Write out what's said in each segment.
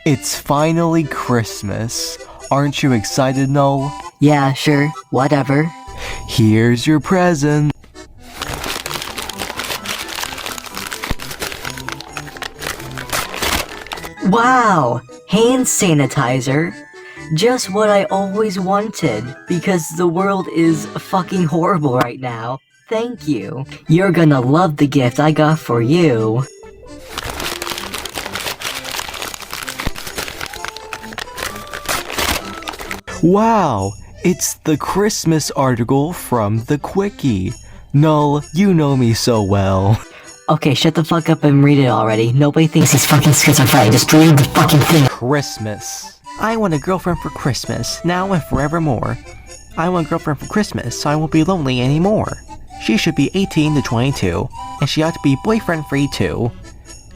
It's finally Christmas. Aren't you excited, Null? Yeah, sure, whatever. Here's your present. Wow! Hand sanitizer! Just what I always wanted, because the world is fucking horrible right now. Thank you. You're gonna love the gift I got for you. Wow! It's the Christmas article from the Cwcki. Null, you know me so well. Okay, shut the fuck up and read it already. Nobody thinks he's fucking schizophrenic. Just read the fucking thing. Christmas. I want a girlfriend for Christmas, now and forevermore. I want a girlfriend for Christmas, so I won't be lonely anymore. She should be 18 to 22, and she ought to be boyfriend-free too.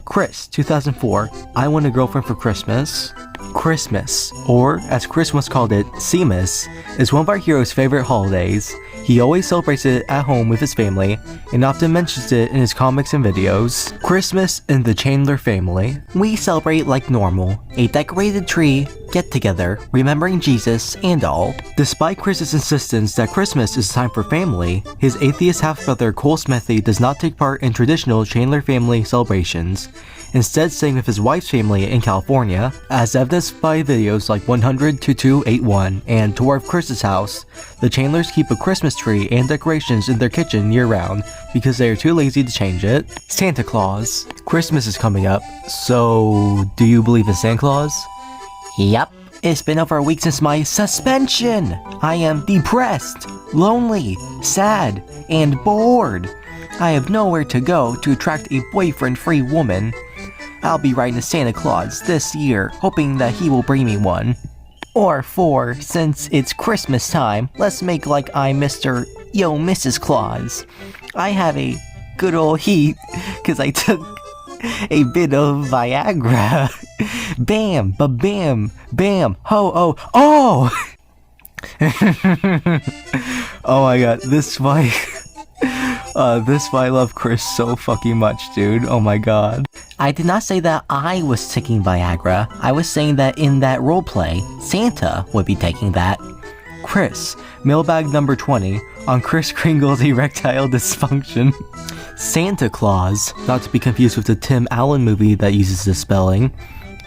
Chris, 2004, I want a girlfriend for Christmas. Christmas, or as Chris once called it, Cwcmas, is one of our hero's favorite holidays. He always celebrates it at home with his family, and often mentions it in his comics and videos. Christmas in the Chandler family. We celebrate like normal, a decorated tree, get-together, remembering Jesus, and all. Despite Chris's insistence that Christmas is time for family, his atheist half-brother Cwcki does not take part in traditional Chandler family celebrations, instead staying with his wife's family in California, as evidenced by videos like 100-2281 and Tour of Chris's House. The Chandlers keep a Christmas tree and decorations in their kitchen year-round because they are too lazy to change it. Santa Claus. Christmas is coming up, so do you believe in Santa Claus? Yep. It's been over a week since my suspension. I am depressed, lonely, sad, and bored. I have nowhere to go to attract a boyfriend-free woman. I'll be writing to Santa Claus this year, hoping that he will bring me one. Or four, since it's Christmas time, let's make like I'm Mr. Yo Mrs. Claus. I have a good old heat, cause I took a bit of Viagra. Bam, ba-bam, bam, ho, oh! Oh my god, this is why I love Chris so fucking much, dude. Oh my god. I did not say that I was taking Viagra. I was saying that in that roleplay, Santa would be taking that. Chris, mailbag number 20, on Kris Kringle's erectile dysfunction. Santa Claus, not to be confused with the Tim Allen movie that uses this spelling,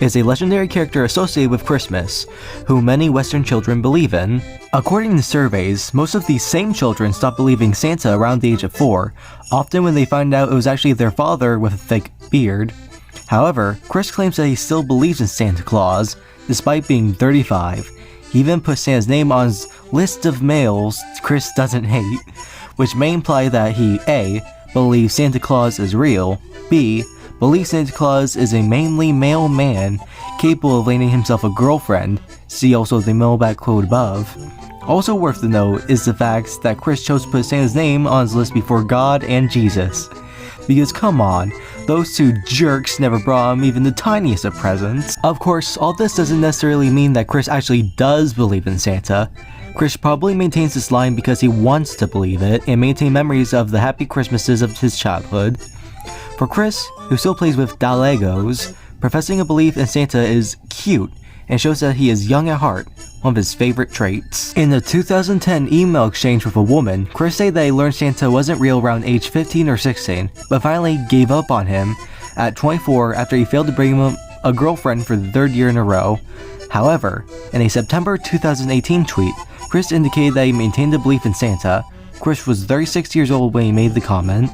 is a legendary character associated with Christmas, who many Western children believe in. According to surveys, most of these same children stop believing Santa around the age of 4, often when they find out it was actually their father with a thick beard. However, Chris claims that he still believes in Santa Claus, despite being 35. He even put Santa's name on his list of males Chris doesn't hate, which may imply that he A. believes Santa Claus is real, B. believes Santa Claus is a mainly male man, capable of landing himself a girlfriend, see also the mailbag quote above. Also worth the note is the fact that Chris chose to put Santa's name on his list before God and Jesus. Because come on, those two jerks never brought him even the tiniest of presents. Of course, all this doesn't necessarily mean that Chris actually does believe in Santa. Chris probably maintains this line because he wants to believe it and maintain memories of the happy Christmases of his childhood. For Chris, who still plays with Legos, professing a belief in Santa is cute and shows that he is young at heart, one of his favorite traits. In a 2010 email exchange with a woman, Chris said that he learned Santa wasn't real around age 15 or 16, but finally gave up on him at 24 after he failed to bring him a girlfriend for the third year in a row. However, in a September 2018 tweet, Chris indicated that he maintained a belief in Santa. Chris was 36 years old when he made the comment.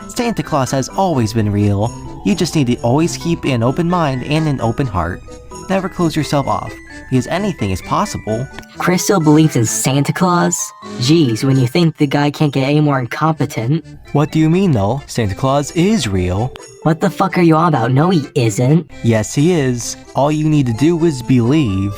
Santa Claus has always been real. You just need to always keep an open mind and an open heart. Never close yourself off, because anything is possible. Chris still believes in Santa Claus? Jeez, when you think the guy can't get any more incompetent. What do you mean though? Santa Claus is real. What the fuck are you on about? No, he isn't. Yes, he is. All you need to do is believe.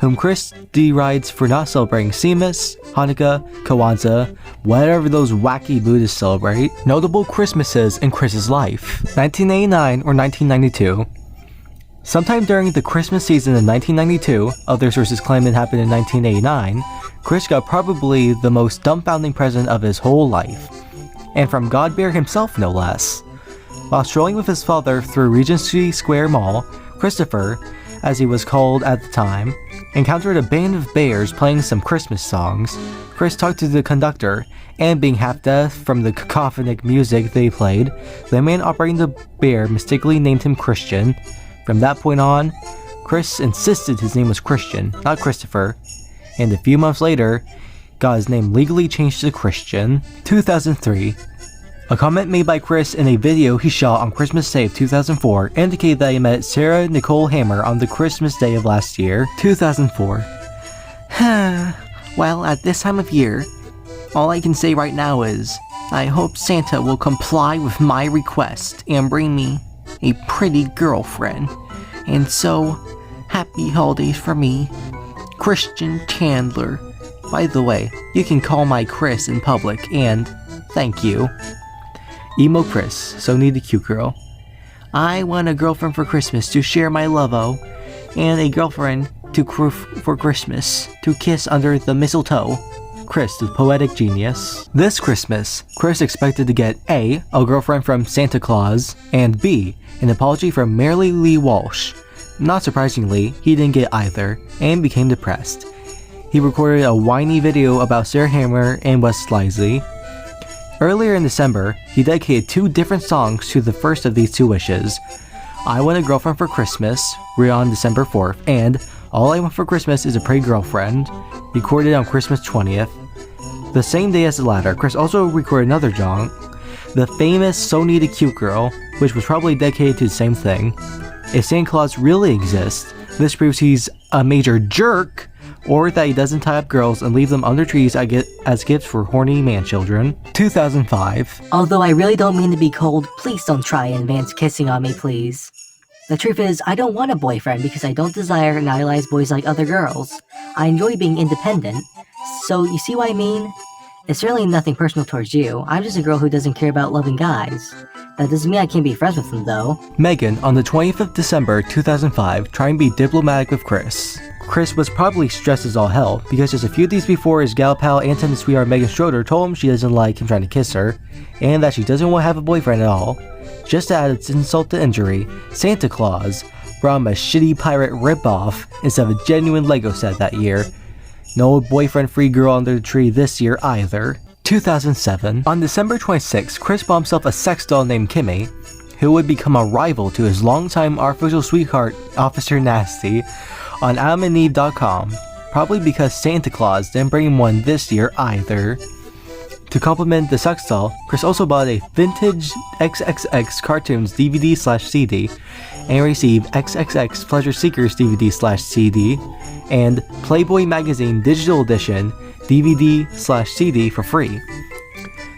whom Chris derides for not celebrating Cwcmas, Hanukkah, Kwanzaa, whatever those wacky Buddhists celebrate. Notable Christmases in Chris's life: 1989 or 1992. Sometime during the Christmas season in 1992, other sources claim it happened in 1989, Chris got probably the most dumbfounding present of his whole life. And from Godbear himself, no less. While strolling with his father through Regency Square Mall, Christopher, as he was called at the time, encountered a band of bears playing some Christmas songs. Chris talked to the conductor, and being half deaf from the cacophonic music they played, the man operating the bear mistakenly named him Christian. From that point on, Chris insisted his name was Christian, not Christopher, and a few months later, got his name legally changed to Christian. 2003. A comment made by Chris in a video he shot on Christmas Day of 2004 indicated that he met Sarah Nicole Hammer on the Christmas Day of last year. 2004. Well, at this time of year, all I can say right now is, I hope Santa will comply with my request and bring me a pretty girlfriend. And so, happy holidays for me, Christian Chandler. By the way, you can call my Chris in public, and thank you. Emo Chris, so need a cute girl. I want a girlfriend for Christmas to share my love-o, and a girlfriend for Christmas to kiss under the mistletoe. Chris, the poetic genius. This Christmas, Chris expected to get A, a girlfriend from Santa Claus, and B, an apology from Mary Lee Walsh. Not surprisingly, he didn't get either, and became depressed. He recorded a whiny video about Sarah Hammer and Wes Slisley. Earlier in December, he dedicated 2 different songs to the first of these 2 wishes. I Want a Girlfriend for Christmas, written on December 4th, and All I Want for Christmas is a Pretty Girlfriend, recorded on Christmas 20th. The same day as the latter, Chris also recorded another song, the famous So Need a Cute Girl, which was probably dedicated to the same thing. If Santa Claus really exists, this proves he's a major jerk, or that he doesn't tie up girls and leave them under trees as gifts for horny man-children. 2005. Although I really don't mean to be cold, please don't try and advance kissing on me, please. The truth is, I don't want a boyfriend because I don't desire and idolize boys like other girls. I enjoy being independent. So, you see what I mean? It's certainly nothing personal towards you. I'm just a girl who doesn't care about loving guys. That doesn't mean I can't be friends with them, though. Megan, on the 20th of December 2005, trying to be diplomatic with Chris. Chris was probably stressed as all hell, because just a few days before his gal pal and Tinder sweetheart Megan Schroeder told him she doesn't like him trying to kiss her, and that she doesn't want to have a boyfriend at all. Just to add insult to injury, Santa Claus brought him a shitty pirate ripoff instead of a genuine Lego set that year. No boyfriend-free girl under the tree this year either. 2007. On December 26, Chris bought himself a sex doll named Kimmy, who would become a rival to his longtime artificial sweetheart, Officer Nasty, on AdamandEve.com, probably because Santa Claus didn't bring him one this year either. To complement the sex doll, Chris also bought a vintage XXX Cartoons DVD/CD and received XXX Pleasure Seekers DVD/CD and Playboy Magazine Digital Edition DVD/CD for free.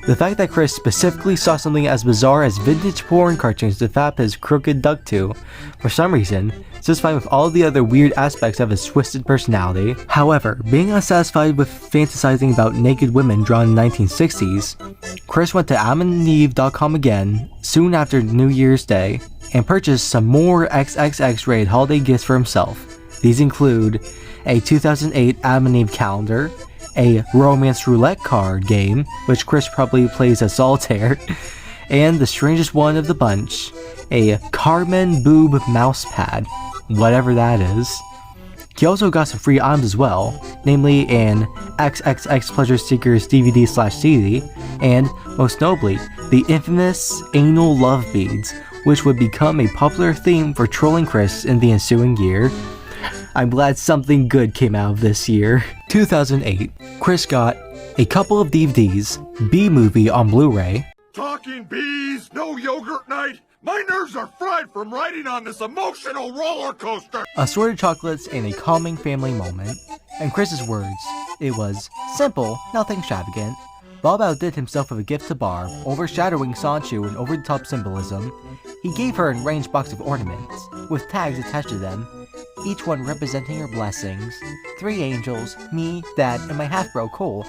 The fact that Chris specifically saw something as bizarre as vintage porn cartoons to fap his crooked duck to, for some reason, is fine with all the other weird aspects of his twisted personality. However, being unsatisfied with fantasizing about naked women drawn in the 1960s, Chris went to AdamandEve.com again soon after New Year's Day and purchased some more XXX rated holiday gifts for himself. These include a 2008 Adam and Eve calendar, a romance roulette card game, which Chris probably plays as solitaire, and the strangest one of the bunch, a Carmen Boob mouse pad, whatever that is. He also got some free items as well, namely an XXX Pleasure Seekers DVD/CD, and, most notably, the infamous anal love beads, which would become a popular theme for trolling Chris in the ensuing year. I'm glad something good came out of this year. 2008. Chris got a couple of DVDs, B-Movie on Blu-ray, Talking bees, no yogurt night. My nerves are fried from riding on this emotional roller coaster. assorted chocolates, and a calming family moment. In Chris's words, it was simple, nothing extravagant. Bob outdid himself with a gift to Barb, overshadowing Sanchu in over-the-top symbolism. He gave her an arranged box of ornaments, with tags attached to them. each one representing her blessings. 3 angels, me, Dad, and my half-bro Cole.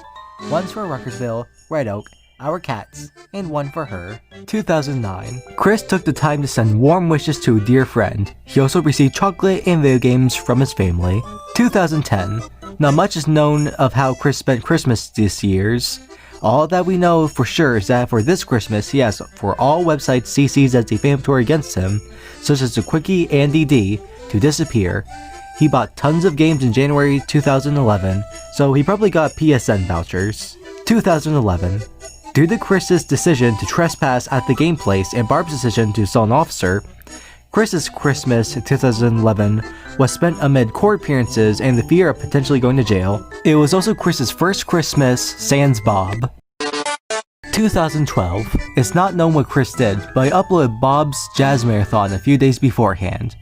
One's for Ruckersville, Red Oak, our cats, and one for her. 2009. Chris took the time to send warm wishes to a dear friend. He also received chocolate and video games from his family. 2010. Not much is known of how Chris spent Christmas this year's. All that we know for sure is that for this Christmas, he asked for all websites CCs as defamatory against him, such as Cwcki and DD, to disappear. He bought tons of games in January 2011, so he probably got PSN vouchers. 2011. Due to Chris's decision to trespass at the game place and Barb's decision to sell an officer, Chris's Christmas 2011 was spent amid court appearances and the fear of potentially going to jail. It was also Chris's first Christmas sans Bob. 2012. It's not known what Chris did, but I uploaded Bob's Jazz Marathon a few days beforehand.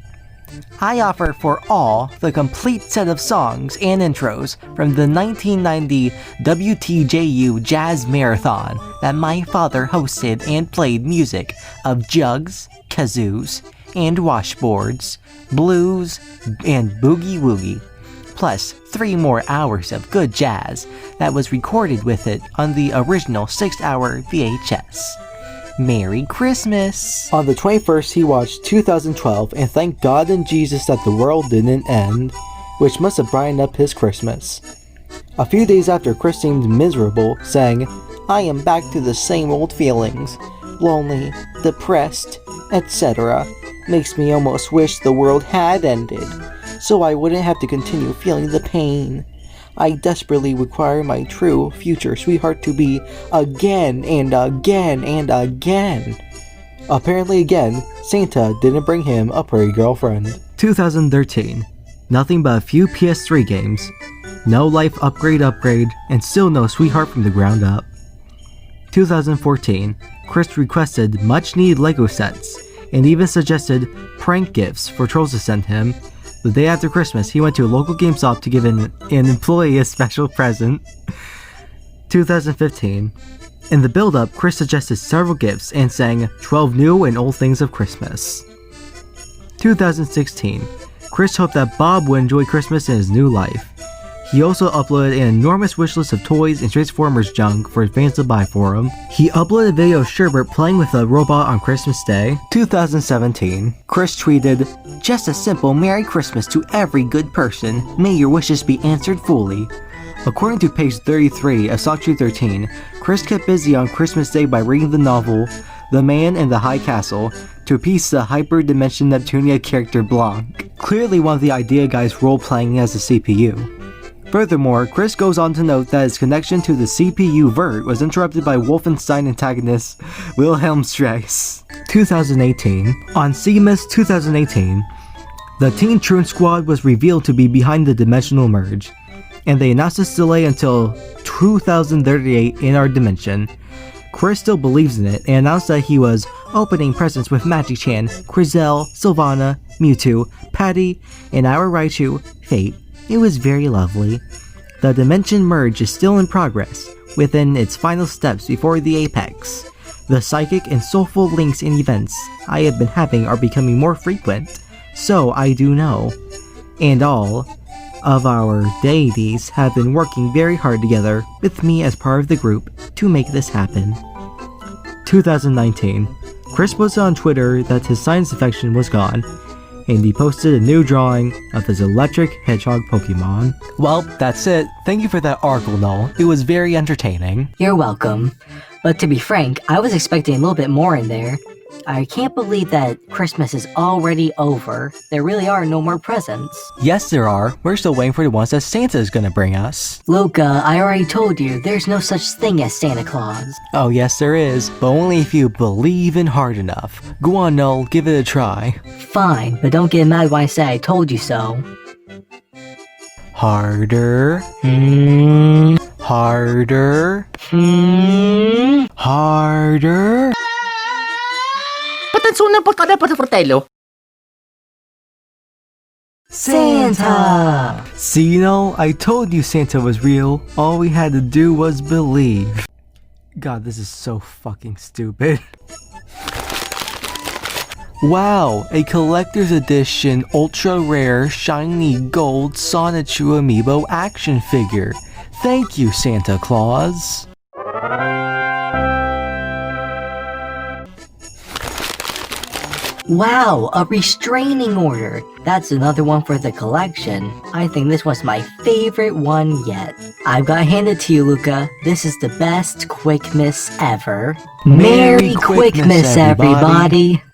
I offer for all the complete set of songs and intros from the 1990 WTJU Jazz Marathon that my father hosted and played music of jugs, kazoos, and washboards, blues, and boogie-woogie, plus 3 more hours of good jazz that was recorded with it on the original 6-hour VHS. Merry Christmas! On the 21st, he watched 2012 and thanked God and Jesus that the world didn't end, which must have brightened up his Christmas. A few days after, Chris seemed miserable, saying, "I am back to the same old feelings, lonely, depressed, etc. Makes me almost wish the world had ended, so I wouldn't have to continue feeling the pain. I desperately require my true future sweetheart to be again and again and again." Apparently again, Santa didn't bring him a prairie girlfriend. 2013. Nothing but a few PS3 games. No life upgrade, and still no sweetheart from the ground up. 2014. Chris requested much needed Lego sets, and even suggested prank gifts for trolls to send him. The day after Christmas, he went to a local GameStop to give an employee a special present. 2015. In the build-up, Chris suggested several gifts and sang 12 new and old things of Christmas. 2016. Chris hoped that Bob would enjoy Christmas in his new life. He also uploaded an enormous wishlist of toys and Transformers junk for fans to buy for him. He uploaded a video of Sherbert playing with a robot on Christmas Day. 2017. Chris tweeted, "Just a simple Merry Christmas to every good person. May your wishes be answered fully." According to page 33 of Cwcki 13, Chris kept busy on Christmas Day by reading the novel The Man in the High Castle to appease the Hyperdimension Neptunia character Blanc, clearly one of the idea guys role-playing as the CPU. Furthermore, Chris goes on to note that his connection to the CPU vert was interrupted by Wolfenstein antagonist Wilhelm Strauss. 2018. On Cwcmas 2018, the Teen Truant Squad was revealed to be behind the dimensional merge, and they announced its delay until 2038 in our dimension. Chris still believes in it and announced that he was opening presents with Magic-chan, Crizel, Sylvana, Mewtwo, Patty, and our Raichu, Fate. It was very lovely. The dimension merge is still in progress, within its final steps before the apex. The psychic and soulful links and events I have been having are becoming more frequent, so I do know. And all of our deities have been working very hard together, with me as part of the group, to make this happen. 2019. Chris posted on Twitter that his sinus infection was gone, and he posted a new drawing of his electric hedgehog Pokemon. Well, that's it. Thank you for that article, Noel. It was very entertaining. You're welcome. But to be frank, I was expecting a little bit more in there. I can't believe that Christmas is already over. There really are no more presents. Yes, there are. We're still waiting for the ones that Santa is gonna bring us. Luca, I already told you, there's no such thing as Santa Claus. Oh, yes, there is, but only if you believe in hard enough. Go on, Noel, give it a try. Fine, but don't get mad when I say I told you so. Harder. Harder. Harder. Santa! See, I told you Santa was real. All we had to do was believe. God, this is so fucking stupid. Wow, a collector's edition ultra rare shiny gold Sonichu amiibo action figure. Thank you, Santa Claus. Wow, a restraining order. That's another one for the collection. I think this was my favorite one yet. I've got to hand it to you, Luca. This is the best Cwcmas ever. Merry Merry Cwcmas, Cwcmas, everybody. everybody.